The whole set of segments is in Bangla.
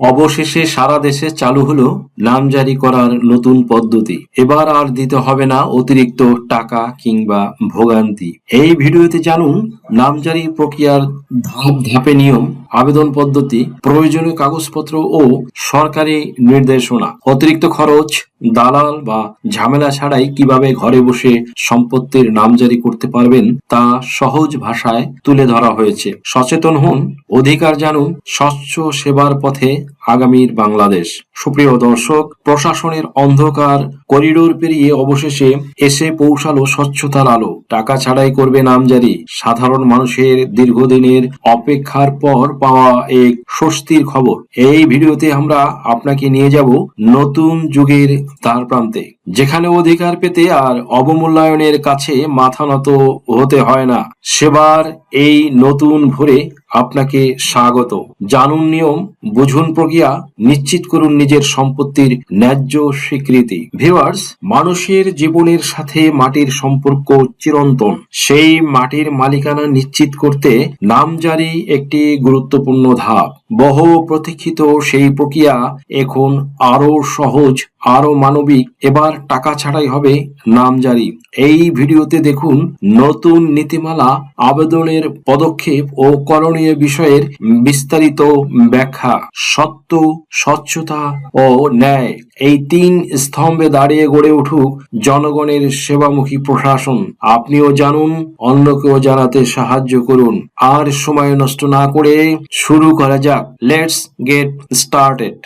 অবশেষে সারা দেশে চালু হলো নামজারি করার নতুন পদ্ধতি। এবার আর দিতে হবে না অতিরিক্ত টাকা কিংবা ভোগান্তি। এই ভিডিওতে জানুন নামজারি প্রক্রিয়ার ধাপ ধাপে নিয়ম, আবেদন পদ্ধতি, প্রয়োজনীয় কাগজপত্র ও সরকারি নির্দেশনা। অতিরিক্ত খরচ, দালাল বা ঝামেলা ছাড়াই কিভাবে ঘরে বসে সম্পত্তির নামজারি করতে পারবেন তা সহজ ভাষায় তুলে ধরা হয়েছে। সচেতন হন, অধিকার জানুন, স্বচ্ছ সেবার পথে আগামীর বাংলাদেশ। সুপ্রিয় দর্শক, প্রশাসনের অন্ধকার করিডোর পেরিয়ে অবশেষে এসে পৌঁছালো স্বচ্ছতার আলো। টাকা ছাড়াই করবে নামজারি। সাধারণ মানুষের দীর্ঘদিনের অপেক্ষার পর পাওয়া এক স্বস্তির খবর। এই ভিডিওতে আমরা আপনাকে নিয়ে যাব নতুন যুগের দ্বার প্রান্তে, যেখানে অধিকার পেতে আর অবমূল্যায়নের কাছে মাথা নত হতে হয় না। সেবার এই নতুন ভোরে আপনাকে স্বাগত। জানুন নিয়ম, বুঝুন প্রক্রিয়া, নিশ্চিত করুন নিজের সম্পত্তির ন্যায্য স্বীকৃতি। ভিউয়ার্স, মানুষের জীবনের সাথে মাটির সম্পর্ক চিরন্তন। সেই মাটির মালিকানা নিশ্চিত করতে নামজারি একটি গুরুত্বপূর্ণ ধাপ। বহু প্রতীক্ষিত সেই প্রক্রিয়া এখন আরো সহজ, আরো মানবিক। এবার টাকা ছাড়াই হবে নামজারি। এই ভিডিওতে দেখুন নতুন নীতিমালা, আবেদনের পদক্ষেপ ও করণীয় বিষয়ের বিস্তারিত ব্যাখ্যা। সত্য, স্বচ্ছতা ও ন্যায়, এই তিন স্তম্ভে দাঁড়িয়ে গড়ে উঠুক জনগণের সেবামুখী প্রশাসন। আপনিও জানুন, অন্যকেও জানাতে সাহায্য করুন। আর সময় নষ্ট না করে শুরু করা যাক। Let's get started.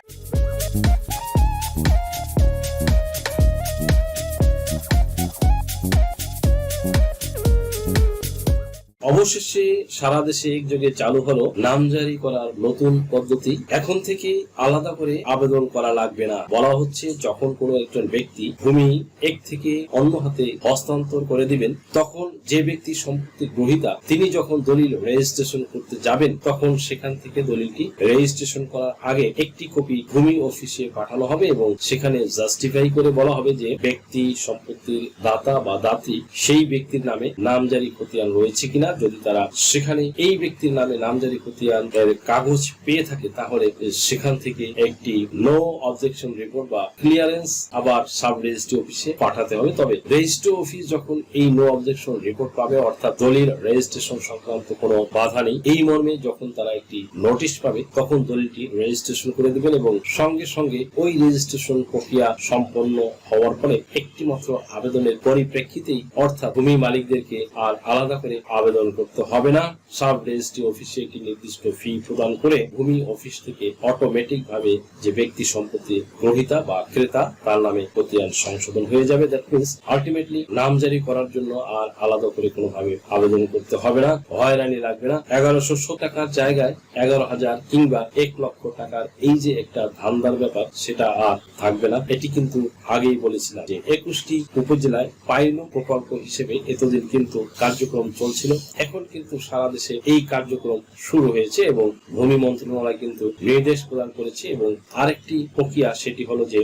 অবশেষে সারা দেশে একযোগে চালু হলো নামজারি করার নতুন পদ্ধতি। এখন থেকে আলাদা করে আবেদন করা লাগবে না। বলা হচ্ছে, যখন কোনো একজন ব্যক্তি ভূমি এক থেকে অন্য হাতে হস্তান্তর করে দিবেন, তখন যে ব্যক্তি সম্পত্তির গ্রহীতা তিনি যখন দলিল রেজিস্ট্রেশন করতে যাবেন, তখন সেখান থেকে দলিলটি রেজিস্ট্রেশন করার আগে একটি কপি ভূমি অফিসে পাঠানো হবে এবং সেখানে জাস্টিফাই করে বলা হবে যে ব্যক্তি সম্পত্তির দাতা বা দাত্রী সেই ব্যক্তির নামে নামজারি খতিয়ান রয়েছে কিনা। যদি তারা সেখানে এই ব্যক্তির নামে নামজারি খতিয়ানের কাগজ পেয়ে থাকে, তাহলে সেখান থেকে একটি নো অবজেকশন রিপোর্ট বা ক্লিয়ারেন্স আবার সাব রেজিস্ট্রি অফিসে পাঠাতে হবে। তবে রেজিস্ট্রি অফিস যখন এই নো অবজেকশন রিপোর্ট পাবে, অর্থাৎ দলিল রেজিস্ট্রেশন সংক্রান্ত কোনো বাধা নেই, এই মর্মে যখন তারা একটি নোটিশ পাবে, তখন দলিলটি রেজিস্ট্রেশন করে দেবেন এবং সঙ্গে সঙ্গে ওই রেজিস্ট্রেশন প্রক্রিয়া সম্পন্ন হওয়ার ফলে একটি মাত্র আবেদনের পরিপ্রেক্ষিতেই, অর্থাৎ ভূমি মালিকদেরকে আর আলাদা করে আবেদন করতে হবে না। সাব রেজিস্ট্রি অফিসে একটি নির্দিষ্ট ফি প্রদান করে ভূমি অফিস থেকে অটোমেটিক ভাবে যে ব্যক্তি সম্পত্তি গ্রহীতা বা ক্রেতা তার নামে খতিয়ান সংশোধন হয়ে যাবে। দ্যাট মিন্স আলটিমেটলি নামজারি করার জন্য আর আলাদা করে কোনো ভাবে আবেদন করতে হবে না, হয়রানি লাগবে না। 1100 টাকার জায়গায় 11,000 কিংবা 1 লক্ষ টাকার এই যে একটা ধান্দার ব্যাপার, সেটা আর থাকবে না। এটি কিন্তু আগেই বলেছিলাম যে 21টি উপজেলায় পাইলট প্রকল্প হিসেবে এতদিন কিন্তু কার্যক্রম চলছিল। এখন কিন্তু সারা দেশে এই কার্যক্রম শুরু হয়েছে এবং ভূমি মন্ত্রণালয় কিন্তু নির্দেশ প্রদান করেছে। এবং আরেকটি প্রক্রিয়া, সেটি হলো যে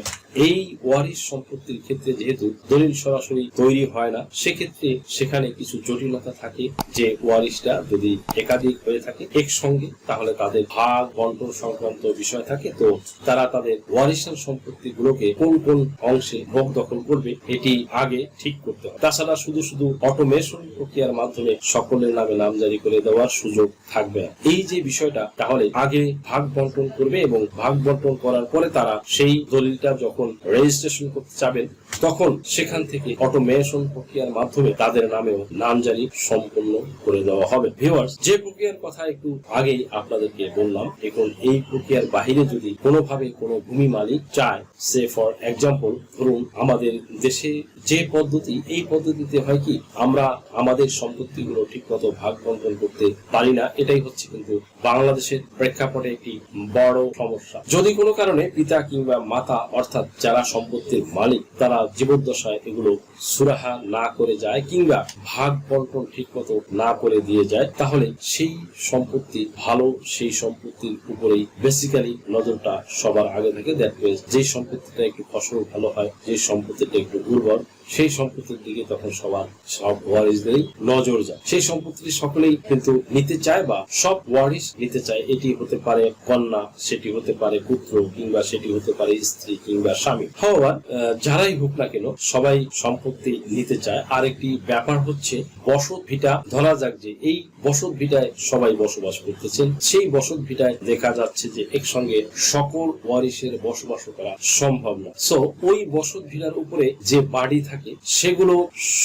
এই ওয়ারিশ সম্পত্তির ক্ষেত্রে যেহেতু দলিল সরাসরি তৈরি হয় না, সেক্ষেত্রে সেখানে কিছু জটিলতা থাকে। যে ওয়ারিশটা যদি একাধিক হয়ে থাকে একসঙ্গে, তাহলে তাদের ভাগ বন্টন সংক্রান্ত বিষয় থাকে। তো তারা তাদের ওয়ারিশান সম্পত্তিগুলোকে কোন কোন অংশে ভোগ দখল করবে এটি আগে ঠিক করতে হবে। তাছাড়া শুধু শুধু অটোমেশন প্রক্রিয়ার মাধ্যমে সকলের নামে নামজারি করে দেওয়ার সুযোগ থাকবে না। এই যে বিষয়টা, তাহলে আগে ভাগ বন্টন করবে এবং ভাগ বন্টন করার পরে তারা সেই দলিলটা যখন রেজিস্ট্রেশন করতে যাবেন, তখন সেখান থেকে অটোমেশন প্রক্রিয়ার মাধ্যমে তাদের নামেও নামজারি সম্পন্ন করে দেওয়া হবে। ভিউয়ার্স, যে প্রক্রিয়ার কথা একটু আগেই আপনাদেরকে বললাম, এখন এই প্রক্রিয়ার বাহিরে যদি কোনোভাবে কোনো ভূমি মালিক চায়, সে ফর এক্সাম্পল ধরুন আমাদের দেশে যে পদ্ধতি, এই পদ্ধতিতে হয় কি, আমরা আমাদের সম্পত্তিগুলো ঠিক মতো ভাগ বন্টন করতে পারি না। এটাই হচ্ছে কিন্তু বাংলাদেশের প্রেক্ষাপটে একটি বড় সমস্যা। যদি কোনো কারণে পিতা কিংবা মাতা, অর্থাৎ যারা সম্পত্তির মালিক, তারা জীবদ্দশায় এগুলো সুরাহা না করে যায় কিংবা ভাগ বন্টন ঠিক মতো না করে দিয়ে যায়, তাহলে সেই সম্পত্তি ভালো, সেই সম্পত্তির উপরেই বেসিক্যালি নজরটা সবার আগে থাকে। দ্যাট মিন্স যে সম্পত্তিটা একটু ফসল ভালো হয়, যে সম্পত্তিটা একটু উর্বর, সেই সম্পত্তির দিকে তখন সব ওয়ারিশদেরই নজর যায়। সেই সম্পত্তি সকলেই কিন্তু নিতে চায় বা সব ওয়ারিশ নিতে চায়। এটি হতে পারে কন্যা, সেটি হতে পারে পুত্র, কিংবা সেটি হতে পারে স্ত্রী কিংবা স্বামী। হওয়ার যারাই হোক না কেন সবাই সম্পত্তি নিতে চায়। আরেকটি ব্যাপার হচ্ছে বসত ভিটা। ধরা যাক যে এই বসত ভিটায় সবাই বসবাস করতেছেন, সেই বসত ভিটায় দেখা যাচ্ছে যে একসঙ্গে সকল ওয়ারিশের বসবাস করা সম্ভব না। সো ওই বসত ভিটার উপরে যে বাড়ি থাকে সেগুলো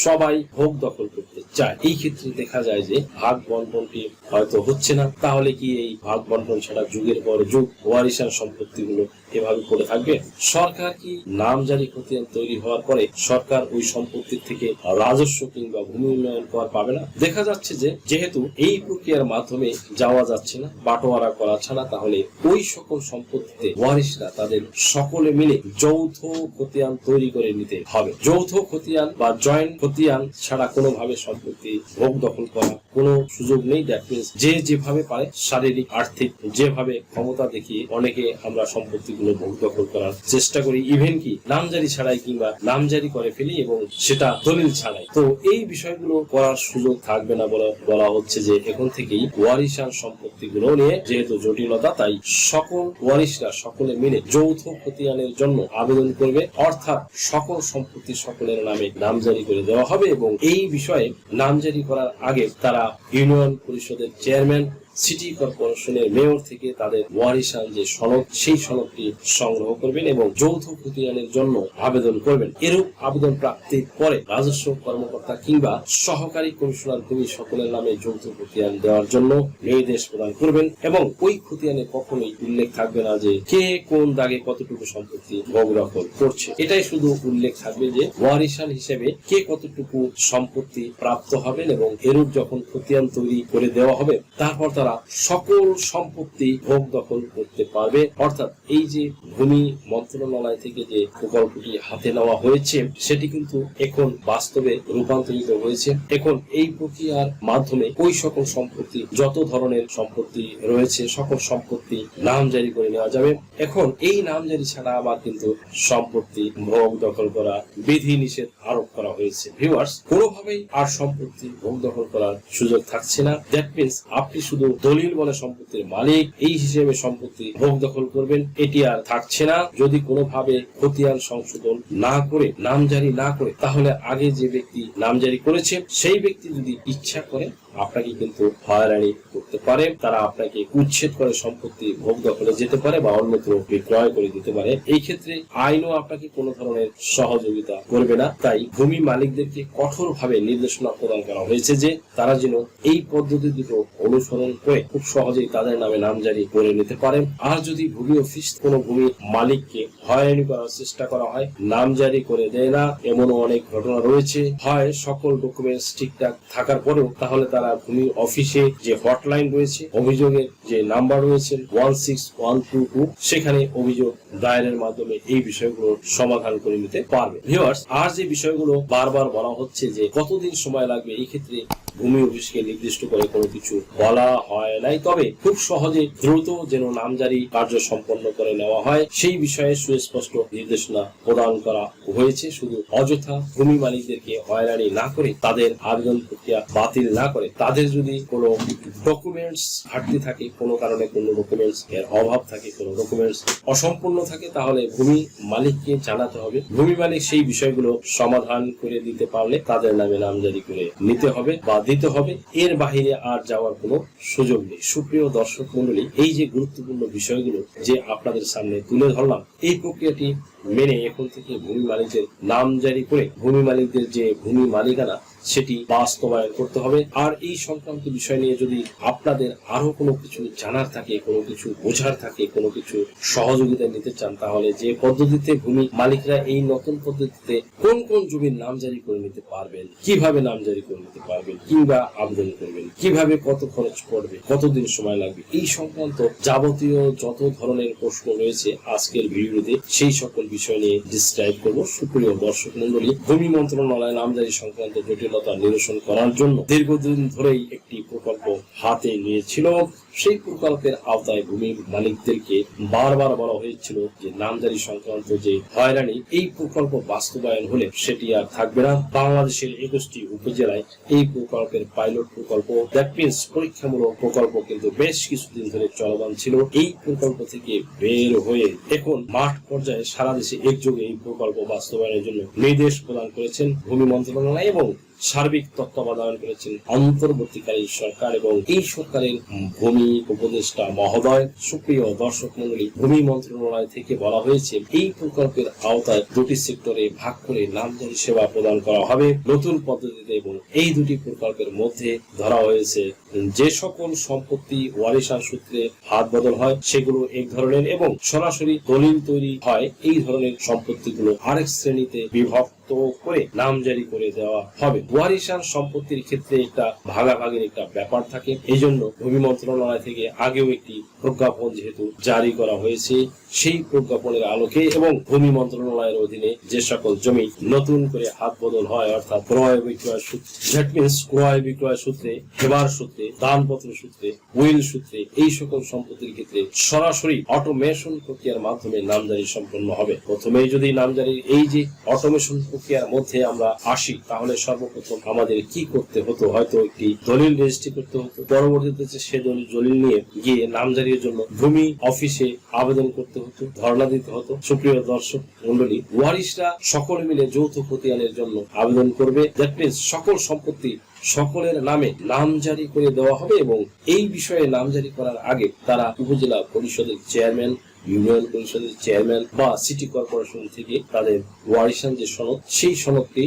সবাই ভোগ দখল করতে চায়। এই ক্ষেত্রে দেখা যায় যে ভাগ বন্টনটি হয়তো হচ্ছে না। তাহলে কি এই ভাগ বন্টন ছাড়া যুগের পর যুগ ওয়ারিশান সম্পত্তিগুলো এভাবে পড়ে থাকবে? সরকার কি নামজারি খতিয়ান তৈরি হওয়ার পরে সরকার ওই সম্পত্তির থেকে রাজস্ব কিংবা ভূমি উন্নয়ন কর পাবে না? দেখা যাচ্ছে যে যেহেতু এই প্রক্রিয়ার মাধ্যমে যাওয়া যাচ্ছে না, বাটোয়ারা করা ছাড়া, তাহলে ওই সকল সম্পত্তিতে ওয়ারিশরা তাদের সকলে মিলে যৌথ খতিয়ান তৈরি করে নিতে হবে। যৌথ খতিয়ান বা জয়েন্ট খতিয়ান ছাড়া কোনোভাবে সম্পত্তি ভোগ দখল করা কোনো সুযোগ নেই। দ্যাট মিনস যে যেভাবে পারে শারীরিক আর্থিক যেভাবে ক্ষমতা দেখিয়ে অনেকে আমরা সম্পত্তিগুলো ভোগ দখল করার চেষ্টা করি, ইভেন কি নামজারি ছাড়াই কিংবা নামজারি করে ফেলি এবং সেটা দলিল ছাড়াই। তো এই বিষয়গুলো করার সুযোগ থাকবে না বলা হচ্ছে যে এখন থেকেই ওয়ারিশান সম্পত্তিগুলো নিয়ে যেহেতু জটিলতা, তাই সকল ওয়ারিশরা সকলে মিলে যৌথ খতিয়ানের জন্য আবেদন করবে, অর্থাৎ সকল সম্পত্তি সকলের নামে নামজারি করে দেওয়া হবে। এবং এই বিষয়ে নামজারি করার আগে তারা ইউনিয়ন পরিষদের চেয়ারম্যান, সিটি কর্পোরেশনের মেয়র থেকে তাদের ওয়ারিশান যে সনদ, সেই সনদটি সংগ্রহ করবেন এবং যৌথ খতিয়ানের জন্য আবেদন করবেন। এরূপ আবেদন প্রাপ্তির পরে রাজস্ব কর্মকর্তা কিংবা সহকারী কমিশনার ভূমি সকলের নামে যৌথ খতিয়ান দেওয়ার জন্য নির্দেশ প্রদান করবেন এবং ওই খতিয়ানে কখনোই উল্লেখ থাকবে না যে কে কোন দাগে কতটুকু সম্পত্তি ভোগ দখল করছে। এটাই শুধু উল্লেখ থাকবে যে ওয়ারিশান হিসেবে কে কতটুকু সম্পত্তি প্রাপ্ত হবেন এবং এরূপ যখন খতিয়ান তৈরি করে দেওয়া হবে তারপর তারা সকল সম্পত্তি ভোগ দখল করতে পারবে। অর্থাৎ এই যে ভূমি মন্ত্রণালয় থেকে যে প্রকল্পটি হাতে নেওয়া হয়েছে সেটি কিন্তু এখন বাস্তবে রূপান্তরিত হয়েছে। এখন এই প্রক্রিয়ার মাধ্যমে ওই সকল সম্পত্তি, যত ধরনের সম্পত্তি রয়েছে সকল সম্পত্তি নামজারি করে নেওয়া যাবে। এখন এই নামজারি ছাড়া আবার কিন্তু সম্পত্তি ভোগ দখল করা বিধি নিষেধ আরোপ করা হয়েছে। ভিউয়ার্স, কোনোভাবেই আর সম্পত্তি ভোগ দখল করার সুযোগ থাকছে না। দ্যাট মিনস আপনি শুধু দলিল বলে সম্পত্তির মালিক এই হিসেবে সম্পত্তি ভোগ দখল করবেন, এটি আর থাকছে না। যদি কোনোভাবে খতিয়ান সংশোধন না করে, নামজারি না করে, তাহলে আগে যে ব্যক্তি নামজারি করেছে সেই ব্যক্তি যদি ইচ্ছা করে আপনাকে কিন্তু হয়রানি করতে পারে। তারা আপনাকে উচ্ছেদ করে সম্পত্তি ভোগ দখলে যেতে পারে বা অন্যত্র বিক্রয় করে দিতে পারে। এই ক্ষেত্রে আইনও আপনাকে কোনো ধরনের সহযোগিতা করবে না। তাই ভূমি মালিকদেরকে কঠোরভাবে নির্দেশনা প্রদান করা হয়েছে যে তারা যেন এই পদ্ধতি দুটো অনুসরণ করে খুব সহজেই তাদের নামে নামজারি করে নিতে পারেন। আর যদি ভূমি অফিস কোনো ভূমি মালিককে হয়রানি করার চেষ্টা করা হয়, নামজারি করে দেয় না, এমনও অনেক ঘটনা রয়েছে। হয় সকল ডকুমেন্টস ঠিকঠাক থাকার পরেও তাহলে তারা ভূমি অফিসে যে হটলাইন রয়েছে, অভিযোগের যে নাম্বার রয়েছে 16122, সেখানে অভিযোগ দায়েরের মাধ্যমে এই বিষয়গুলো সমাধান করে নিতে পারবে। ভিউয়ার্স, আর যে বিষয়গুলো বারবার বলা হচ্ছে যে কতদিন সময় লাগবে, এই ক্ষেত্রে ভূমি অফিসকে নির্দিষ্ট করে কোনো কিছু বলা হয় নাই। তবে খুব সহজে দ্রুত যেন নামজারি কার্য সম্পন্ন করে নেওয়া হয় সেই বিষয়ে সুস্পষ্ট নির্দেশনা প্রদান করা হয়েছে। শুধু অযথা ভূমি মালিকদেরকে হয়রানি না করে, তাদের আবেদন প্রক্রিয়া বাতিল না করে, তাদের যদি কোনো ডকুমেন্টস ঘাটতি থাকে, কোনো কারণে কোনো ডকুমেন্টস এর অভাব থাকে, কোনো ডকুমেন্টস অসম্পূর্ণ থাকে, তাহলে ভূমি মালিককে জানাতে হবে। ভূমি মালিক সেই বিষয়গুলো সমাধান করে দিতে পারলে তাদের নামে নামজারি করে নিতে হবে বা দিতে হবে। এর বাহিরে আর যাওয়ার কোনো সুযোগ নেই। সুপ্রিয় দর্শক মন্ডলী, এই যে গুরুত্বপূর্ণ বিষয়গুলো যে আপনাদের সামনে তুলে ধরলাম, এই প্রক্রিয়াটি মেনে এখন থেকে ভূমি মালিকদের নামজারি করে ভূমি মালিকদের যে ভূমি মালিকানা সেটি বাস্তবায়ন করতে হবে। আর এই সংক্রান্ত বিষয় নিয়ে যদি আপনাদের আরো কোনো কিছু জানার থাকে, কোনো কিছু বোঝার থাকে, কোনো কিছু সহযোগিতা নিতে চান, তাহলে যে পদ্ধতিতে ভূমি মালিকরা এই নতুন পদ্ধতিতে কোন কোন জমির নামজারি করে নিতে পারবেন, কিভাবে নামজারি করে নিতে পারবেন, কিংবা আবেদন করবেন, কিভাবে কত খরচ পড়বে, কতদিন সময় লাগবে, এই সংক্রান্ত যাবতীয় যত ধরনের প্রশ্ন রয়েছে আজকের ভিডিওতে সেই সকল বিষয় নিয়ে ডিসক্রাইব করব। সুপ্রিয় দর্শক মন্ডলী, ভূমি মন্ত্রণালয় নামজারি সংক্রান্ত জটিলতা নিরসন করার জন্য দীর্ঘদিন ধরেই একটি প্রকল্প হাতে নিয়েছিল। সেই প্রকল্পের আওতায় ভূমি মালিকদেরকে বারবার বলা হয়েছিল যে নামজারি সংক্রান্ত যে হয়রানি, এই প্রকল্প বাস্তবায়ন হলে সেটি আর থাকবে না। বাংলাদেশের 21টি উপজেলায় এই প্রকল্পের পাইলট প্রকল্প, দ্যাট মিনস পরীক্ষামূলক প্রকল্প কিন্তু বেশ কিছুদিন ধরে চলমান ছিল। এই প্রকল্প থেকে বের হয়ে এখন মাঠ পর্যায়ে সারা দেশে একযোগে এই প্রকল্প বাস্তবায়নের জন্য নির্দেশ প্রদান করেছেন ভূমি মন্ত্রণালয় এবং সার্বিক তত্ত্বাবধান করেছেন অন্তর্বর্তীকালীন সরকার এবং এই সরকারের ভূমি উপদেষ্টা মহোদয়। সুপ্রিয় দর্শক মণ্ডলী, ভূমি মন্ত্রণালয় থেকে বলা হয়েছে এই প্রকল্পের আওতায় দুটি সেক্টরে ভাগ করে নামজারি সেবা প্রদান করা হবে নতুন পদ্ধতিতে এবং এই দুটি প্রকল্পের মধ্যে ধরা হয়েছে যে সকল সম্পত্তি ওয়ারিশান সূত্রে হাত বদল হয় সেগুলো এক ধরনের এবং সরাসরি দলিল তৈরি হয় এই ধরনের সম্পত্তিগুলো আরেক শ্রেণীতে বিভক্ত করে নামজারি করে দেওয়া হবে। ওয়ারিশান সম্পত্তির ক্ষেত্রে একটা ভাগাভাগির একটা ব্যাপার থাকে, এই জন্য ভূমি মন্ত্রণালয় থেকে আগেও একটি প্রজ্ঞাপন যেহেতু জারি করা হয়েছে, সেই প্রজ্ঞাপনের আলোকে এবং ভূমি মন্ত্রণালয়ের অধীনে যে সকল জমি নতুন করে হাত বদল হয় অর্থাৎ ক্রয় বিক্রয় সূত্রে, দ্যাট মিনস ক্রয় বিক্রয় সূত্রে, হেবার সূত্রে, দানপত্র সূত্রে, উইল সূত্রে, এই সকল সম্পত্তির ক্ষেত্রে সরাসরি অটোমেশন প্রক্রিয়ার মাধ্যমে নামজারি সম্পন্ন হবে। প্রথমেই যদি নামজারির এই যে অটোমেশন প্রক্রিয়ার মধ্যে আমরা আসি, তাহলে সর্বপ্রথম আমাদের কি করতে হতো, হয়তো একটি দলিল রেজিস্ট্রি করতে হতো, পরবর্তীতে সে দলিল নিয়ে গিয়ে নামজারির জন্য ভূমি অফিসে আবেদন করতে হতো, ধর্ণা দিতে হতো। সুপ্রিয় দর্শক মন্ডলী, ওয়ারিশরা সকলে মিলে যৌথ খতিয়ানের জন্য আবেদন করবে, দ্যাট মিনস সকল সম্পত্তি সকলের নামে নামজারি করে দেওয়া হবে এবং এই বিষয়ে নামজারি করার আগে তারা উপজেলা পরিষদের চেয়ারম্যান, ইউনিয়ন পরিষদের চেয়ারম্যান বা সিটি কর্পোরেশন থেকে তাদের ওয়ারিশান যে সনদ, সেই সনদটি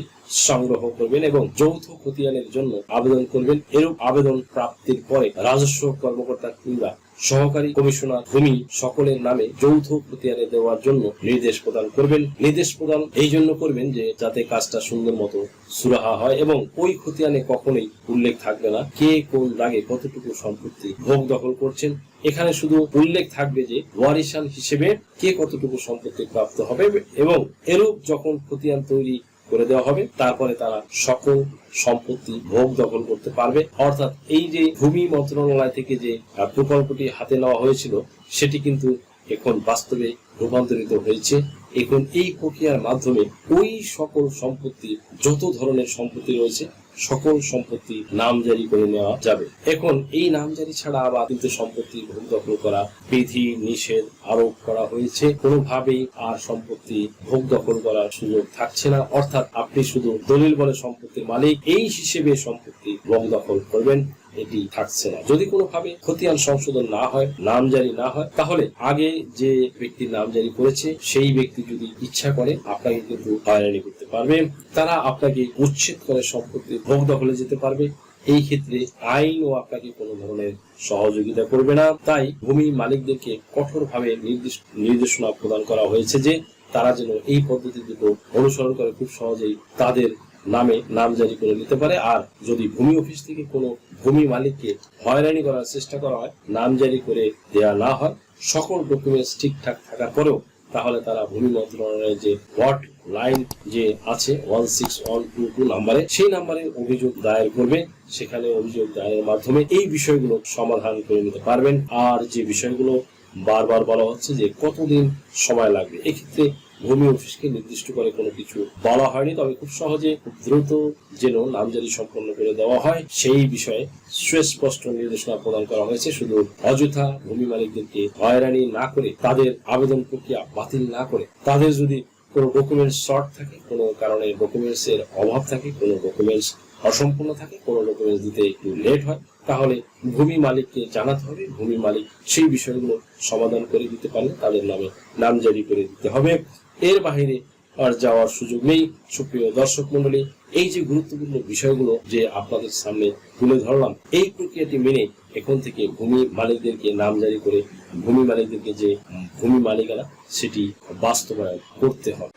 সংগ্রহ করবেন এবং যৌথ খতিয়ানের জন্য আবেদন করবেন। এরূপ আবেদন প্রাপ্তির পরে রাজস্ব কর্মকর্তা কিংবা সহকারী কমিশনার ভূমি সকলের নামে যৌথ খতিয়ানে দেওয়ার জন্য নির্দেশ প্রদান করবেন। নির্দেশ প্রদান এই জন্য করবেন যে যাতে কাজটা সুন্দর মতো সুরাহা হয় এবং ওই খতিয়ানে কখনোই উল্লেখ থাকবে না কে কোন দাগে কতটুকু সম্পত্তি ভোগ দখল করছেন। এখানে শুধু উল্লেখ থাকবে যে ওয়ারিশান হিসেবে কে কতটুকু সম্পত্তি প্রাপ্ত হবে এবং এরূপ যখন খতিয়ান তৈরি করে দেওয়া হবে তারপরে তারা সকল সম্পত্তি ভোগ দখল করতে পারবে। অর্থাৎ এই যে ভূমি মন্ত্রণালয় থেকে যে প্রকল্পটি হাতে নেওয়া হয়েছিল সেটি কিন্তু এখন বাস্তবে রূপান্তরিত হয়েছে। এখন এই প্রক্রিয়ার মাধ্যমে ওই সকল সম্পত্তি, যত ধরনের সম্পত্তি রয়েছে সকল সম্পত্তি নামজারি করে নেওয়া যাবে। এখন এই নামজারি ছাড়া আবার কিন্তু সম্পত্তি ভোগ দখল করা বিধি নিষেধ আরোপ করা হয়েছে। কোনোভাবেই আর সম্পত্তি ভোগ দখল করার সুযোগ থাকছে না। অর্থাৎ আপনি শুধু দলিল বলে সম্পত্তির মালিক এই হিসেবে সম্পত্তি ভোগ দখল করবেন, এটি থাকছে না। যদি কোনোভাবে খতিয়ান সংশোধন না হয়, নামজারি না হয়, তাহলে আগে যে ব্যক্তি নামজারি করেছে সেই ব্যক্তি যদি ইচ্ছা করে আপনাকে কিন্তু হয়রানি করতে পারবে। তারা আপনাকে উচ্ছেদ করে সম্পত্তি ভোগ দখলে যেতে পারবে। এই ক্ষেত্রে আইনও আপনাকে কোনো ধরনের সহযোগিতা করবে না। তাই ভূমি মালিকদেরকে কঠোরভাবে নির্দেশনা প্রদান করা হয়েছে যে তারা যেন এই পদ্ধতি দুটো অনুসরণ করে খুব সহজেই তাদের নামে নামজারি করে নিতে পারে। আর যদি ভূমি অফিস থেকে কোনো ভূমি মালিককে হয়রানি করার চেষ্টা করা হয়, নামজারি করে দেয়া না হয়, সকল ডকুমেন্টস ঠিকঠাক থাকার পরেও, তাহলে তারা ভূমি মন্ত্রণালয়ের যে হট লাইন যে আছে 16122 নাম্বারে, সেই নাম্বারে অভিযোগ দায়ের করবে। সেখানে অভিযোগ দায়েরের মাধ্যমে এই বিষয়গুলো সমাধান করে নিতে পারবেন। আর যে বিষয়গুলো বারবার বলা হচ্ছে যে কতদিন সময় লাগবে, এক্ষেত্রে ভূমি অফিসকে নির্দিষ্ট করে কোনো কিছু বলা হয়নি, তবে খুব সহজে খুব দ্রুত যেন নামজারি সম্পন্ন করে দেওয়া হয় সেই বিষয়ে সুস্পষ্ট নির্দেশনা প্রদান করা হয়েছে। শুধু অযথা ভূমি মালিকদেরকে হয়রানি না করে, তাদের আবেদন প্রক্রিয়া বাতিল না করে, তাদের যদি কোনো ডকুমেন্টস শর্ট থাকে, কোনো কারণে ডকুমেন্টস এর অভাব থাকে, কোনো ডকুমেন্টস অসম্পূর্ণ থাকে, কোনো ডকুমেন্টস দিতে একটু লেট হয়, তাহলে ভূমি মালিককে জানাতে হবে। ভূমি মালিক সেই বিষয়গুলো সমাধান করে দিতে পারলে তাদের নামে নামজারি করে দিতে হবে। এর বাহিরে আর যাওয়ার সুযোগ নেই। সুপ্রিয় দর্শক মন্ডলী, এই যে গুরুত্বপূর্ণ বিষয়গুলো যে আপনাদের সামনে তুলে ধরলাম, এই প্রক্রিয়াটি মেনে এখন থেকে ভূমি মালিকদেরকে নামজারি করে ভূমি মালিকদেরকে যে ভূমি মালিকানা সেটি বাস্তবায়ন করতে হবে।